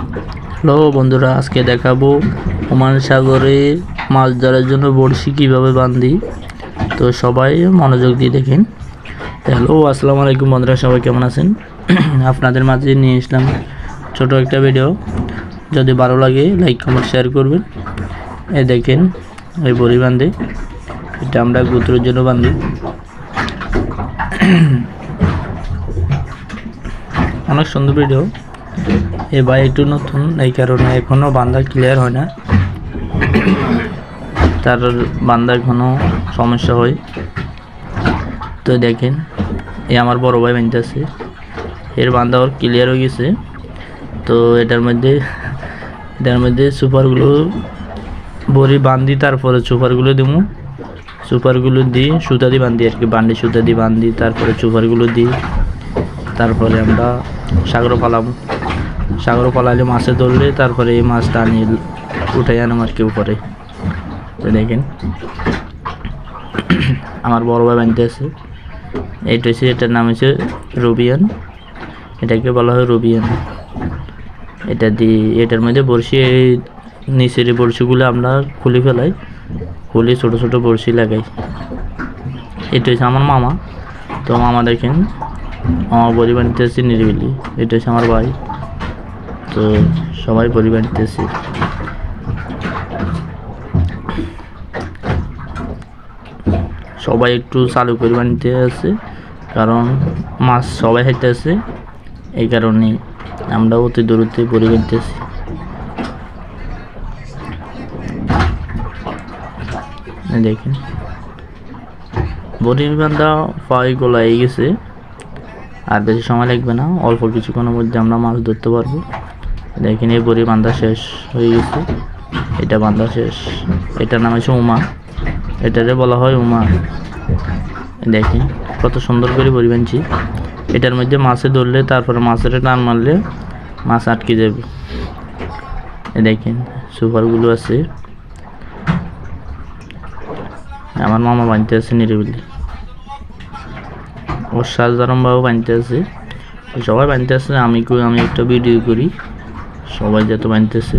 Hello বন্ধুরা, আজকে দেখাবো ওমান সাগরে মাছ ধরার জন্য বড়শি কিভাবে বাঁধি। তো সবাই মনোযোগ দিয়ে দেখেন। হ্যালো, আসসালামু আলাইকুম বন্ধুরা, সবাই কেমন আছেন? আপনাদের মাঝে নিয়ে আসলাম ছোট একটা ভিডিও। যদি ভালো লাগে লাইক কমেন্ট শেয়ার করবেন। এই দেখেন, এই বড়ি বাঁধে, এটা আমরা গুত্রের জন্য বাঁধি। অনেক সুন্দর ভিডিও। এ ভাই একটু নতুন, এই কারণে এখনও বান্দা ক্লিয়ার হয় না, তার বান্দা এখনও সমস্যা হয়। তো দেখেন, এ আমার বড় ভাই বানতেছে, এর বান্দা ওর ক্লিয়ার হয়ে গেছে। তো এটার মধ্যে সুপারগুলো বড়ি বান্ধি, তারপরে সুপারগুলো দিব। সুপারগুলো দিই সুতা দিয়ে বান্ধি আর কি, বান্ডি সুতা দিয়ে বান্ধি, তারপরে সুপারগুলো দিই। তারপরে আমরা সাগর পালালে মাছে ধরলে তারপরে এই মাছটা আনি উঠে আনাম আর কি উপরে। তো দেখেন, আমার বড় ভাই বানতে আছে। এইটা হচ্ছে, এটার নাম হচ্ছে রুবিয়ান, এটাকে বলা হয় রুবিয়ান। এটা দিয়ে এটার মধ্যে বড়শি, এই নিচের বড়শিগুলো আমরা খুলে ফেলাই, খুলে ছোটো ছোটো বড়শি লাগাই। এটা হচ্ছে আমার মামা। তো মামা দেখেন, আমার বড়ি বানিতেছি নিরিবিলি। এটা হচ্ছে আমার ভাই। তো সবাই বড়ি বানিতেছি। সবাই একটু চালু করে বানিতে আছে, কারণ মাছ সবাই খাইতে আছে, এই কারণে আমরা অতি দূরত্বে বড়ি বানিতেছি। দেখেন, বড়ি বান্ধা প্রায় গলায় গেছে, আর বেশি সময় লাগবে না, অল্প কিছুক্ষণের মধ্যে আমরা মাছ ধরতে পারবো। দেখেন, এই বড়ি বান্ধা শেষ হয়ে গেছে, এটা বান্ধা শেষ। এটার নাম হচ্ছে উমা, এটারে বলা হয় উমা। দেখেন কত সুন্দর করে বড়ি বানছি। এটার মধ্যে মাছে ধরলে, তারপরে মাছের টান মারলে মাছ আটকে যাবে। দেখেন সুপারগুলো আছে, আমার মামা বানতে আছে নিরিবিলি, অসাধারণভাবে বানতে আছে। সবাই বানতে আছে, আমি একটা ভিডিও করি, সবাই যত বানতেছে।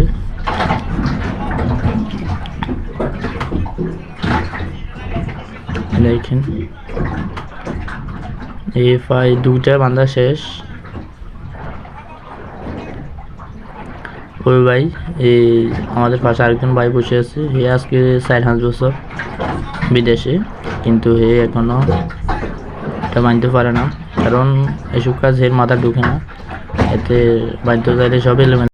দেখেন, এই প্রায় দুইটা বান্ধা শেষ। ওই ভাই, এই আমাদের পাশে আরেকজন ভাই বসে আছে, হে আজকে 4-5 বছর বিদেশে, কিন্তু হে এখনো এটা বানতে পারে না, কারণ এসব কাজ এর মাথা ঢুকে না। এতে বানতে চাইলে সব এলিমেন্ট